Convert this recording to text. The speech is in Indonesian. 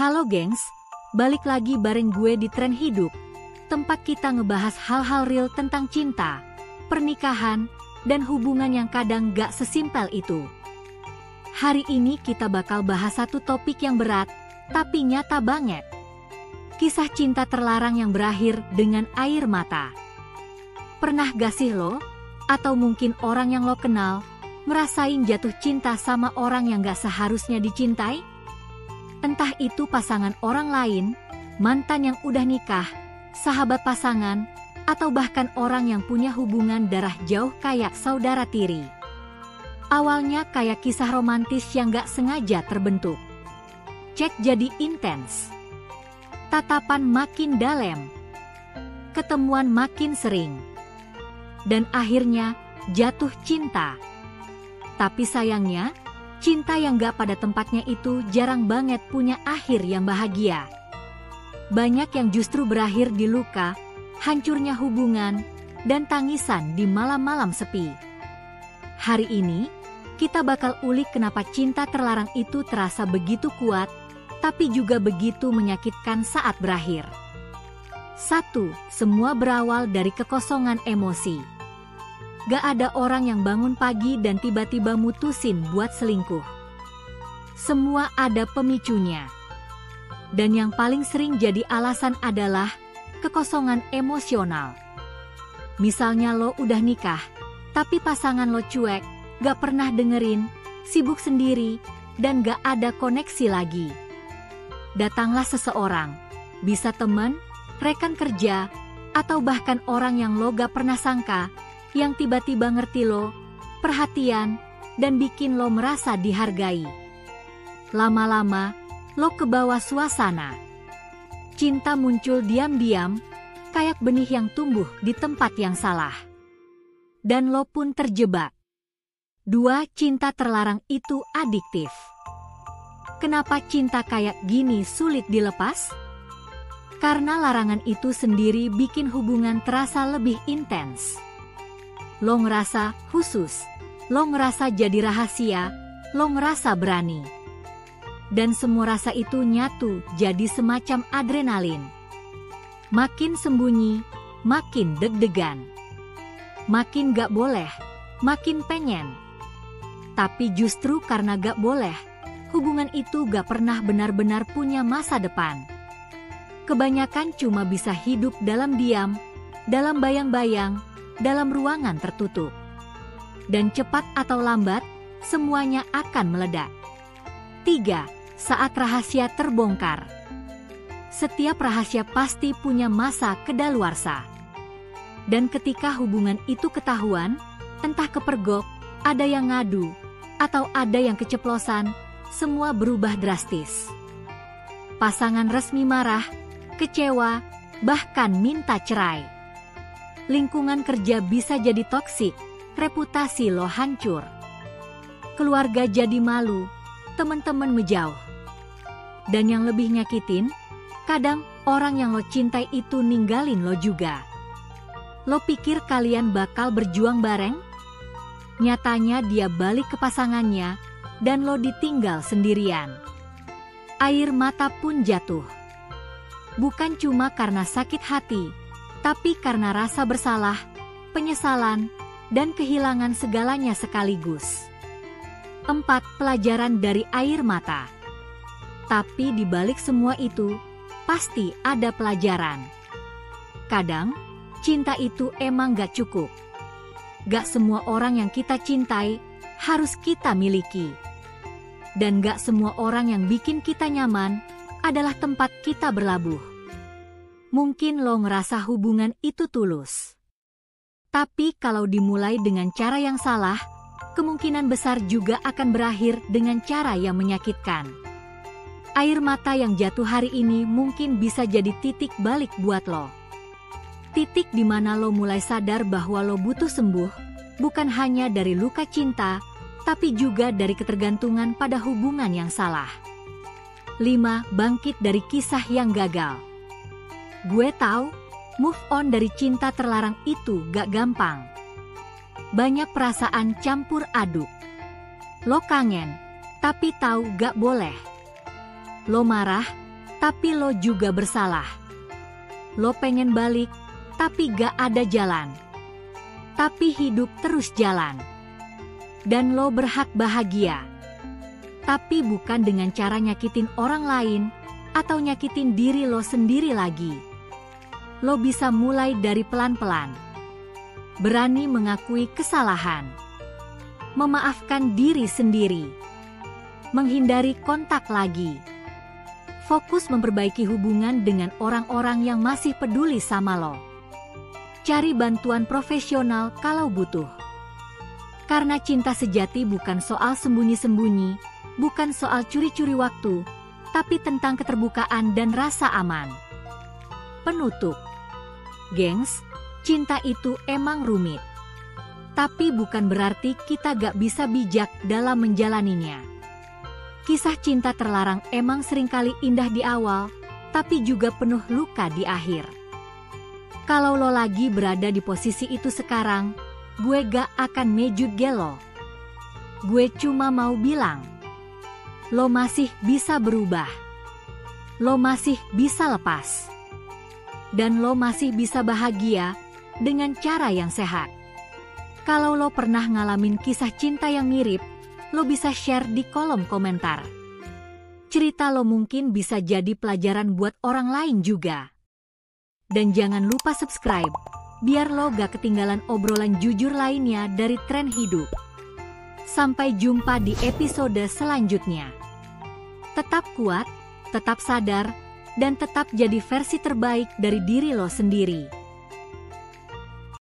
Halo gengs, balik lagi bareng gue di Tren Hidup, tempat kita ngebahas hal-hal real tentang cinta, pernikahan, dan hubungan yang kadang gak sesimpel itu. Hari ini kita bakal bahas satu topik yang berat, tapi nyata banget. Kisah cinta terlarang yang berakhir dengan air mata. Pernah gak sih lo, atau mungkin orang yang lo kenal, ngerasain jatuh cinta sama orang yang gak seharusnya dicintai? Entah itu pasangan orang lain, mantan yang udah nikah, sahabat pasangan, atau bahkan orang yang punya hubungan darah jauh kayak saudara tiri. Awalnya kayak kisah romantis yang gak sengaja terbentuk. Cek jadi intens. Tatapan makin dalam. Ketemuan makin sering. Dan akhirnya jatuh cinta. Tapi sayangnya, cinta yang gak pada tempatnya itu jarang banget punya akhir yang bahagia. Banyak yang justru berakhir di luka, hancurnya hubungan, dan tangisan di malam-malam sepi. Hari ini, kita bakal ulik kenapa cinta terlarang itu terasa begitu kuat, tapi juga begitu menyakitkan saat berakhir. 1. Semua berawal dari kekosongan emosi. Gak ada orang yang bangun pagi dan tiba-tiba mutusin buat selingkuh. Semua ada pemicunya. Dan yang paling sering jadi alasan adalah kekosongan emosional. Misalnya lo udah nikah, tapi pasangan lo cuek, gak pernah dengerin, sibuk sendiri, dan gak ada koneksi lagi. Datanglah seseorang, bisa teman, rekan kerja, atau bahkan orang yang lo gak pernah sangka, yang tiba-tiba ngerti lo, perhatian, dan bikin lo merasa dihargai. Lama-lama, lo kebawa suasana. Cinta muncul diam-diam, kayak benih yang tumbuh di tempat yang salah. Dan lo pun terjebak. 2. Cinta terlarang itu adiktif. Kenapa cinta kayak gini sulit dilepas? Karena larangan itu sendiri bikin hubungan terasa lebih intens. Lo ngerasa khusus, lo ngerasa jadi rahasia, lo ngerasa berani. Dan semua rasa itu nyatu jadi semacam adrenalin. Makin sembunyi, makin deg-degan. Makin gak boleh, makin pengen. Tapi justru karena gak boleh, hubungan itu gak pernah benar-benar punya masa depan. Kebanyakan cuma bisa hidup dalam diam, dalam bayang-bayang, dalam ruangan tertutup. Dan cepat atau lambat, semuanya akan meledak. 3. Saat rahasia terbongkar. Setiap rahasia pasti punya masa kedaluarsa. Dan ketika hubungan itu ketahuan, entah kepergok, ada yang ngadu, atau ada yang keceplosan, semua berubah drastis. Pasangan resmi marah, kecewa, bahkan minta cerai. Lingkungan kerja bisa jadi toksik, reputasi lo hancur. Keluarga jadi malu, teman-teman menjauh. Dan yang lebih nyakitin, kadang orang yang lo cintai itu ninggalin lo juga. Lo pikir kalian bakal berjuang bareng? Nyatanya dia balik ke pasangannya, dan lo ditinggal sendirian. Air mata pun jatuh. Bukan cuma karena sakit hati, tapi karena rasa bersalah, penyesalan, dan kehilangan segalanya sekaligus. 4. Pelajaran dari air mata. Tapi di balik semua itu, pasti ada pelajaran. Kadang, cinta itu emang gak cukup. Gak semua orang yang kita cintai, harus kita miliki. Dan gak semua orang yang bikin kita nyaman, adalah tempat kita berlabuh. Mungkin lo ngerasa hubungan itu tulus. Tapi kalau dimulai dengan cara yang salah, kemungkinan besar juga akan berakhir dengan cara yang menyakitkan. Air mata yang jatuh hari ini mungkin bisa jadi titik balik buat lo. Titik di mana lo mulai sadar bahwa lo butuh sembuh, bukan hanya dari luka cinta, tapi juga dari ketergantungan pada hubungan yang salah. 5. Bangkit dari kisah yang gagal. Gue tahu, move on dari cinta terlarang itu gak gampang. Banyak perasaan campur aduk. Lo kangen, tapi tahu gak boleh. Lo marah, tapi lo juga bersalah. Lo pengen balik, tapi gak ada jalan. Tapi hidup terus jalan. Dan lo berhak bahagia. Tapi bukan dengan cara nyakitin orang lain, atau nyakitin diri lo sendiri lagi. Lo bisa mulai dari pelan-pelan. Berani mengakui kesalahan. Memaafkan diri sendiri. Menghindari kontak lagi. Fokus memperbaiki hubungan dengan orang-orang yang masih peduli sama lo. Cari bantuan profesional kalau butuh. Karena cinta sejati bukan soal sembunyi-sembunyi, bukan soal curi-curi waktu, tapi tentang keterbukaan dan rasa aman. Penutup. Gengs, cinta itu emang rumit. Tapi bukan berarti kita gak bisa bijak dalam menjalaninya. Kisah cinta terlarang emang seringkali indah di awal, tapi juga penuh luka di akhir. Kalau lo lagi berada di posisi itu sekarang, gue gak akan mejut gelo. Gue cuma mau bilang, lo masih bisa berubah. Lo masih bisa lepas. Dan lo masih bisa bahagia dengan cara yang sehat. Kalau lo pernah ngalamin kisah cinta yang mirip, lo bisa share di kolom komentar. Cerita lo mungkin bisa jadi pelajaran buat orang lain juga. Dan jangan lupa subscribe, biar lo gak ketinggalan obrolan jujur lainnya dari Tren Hidup. Sampai jumpa di episode selanjutnya. Tetap kuat, tetap sadar, dan tetap jadi versi terbaik dari diri lo sendiri.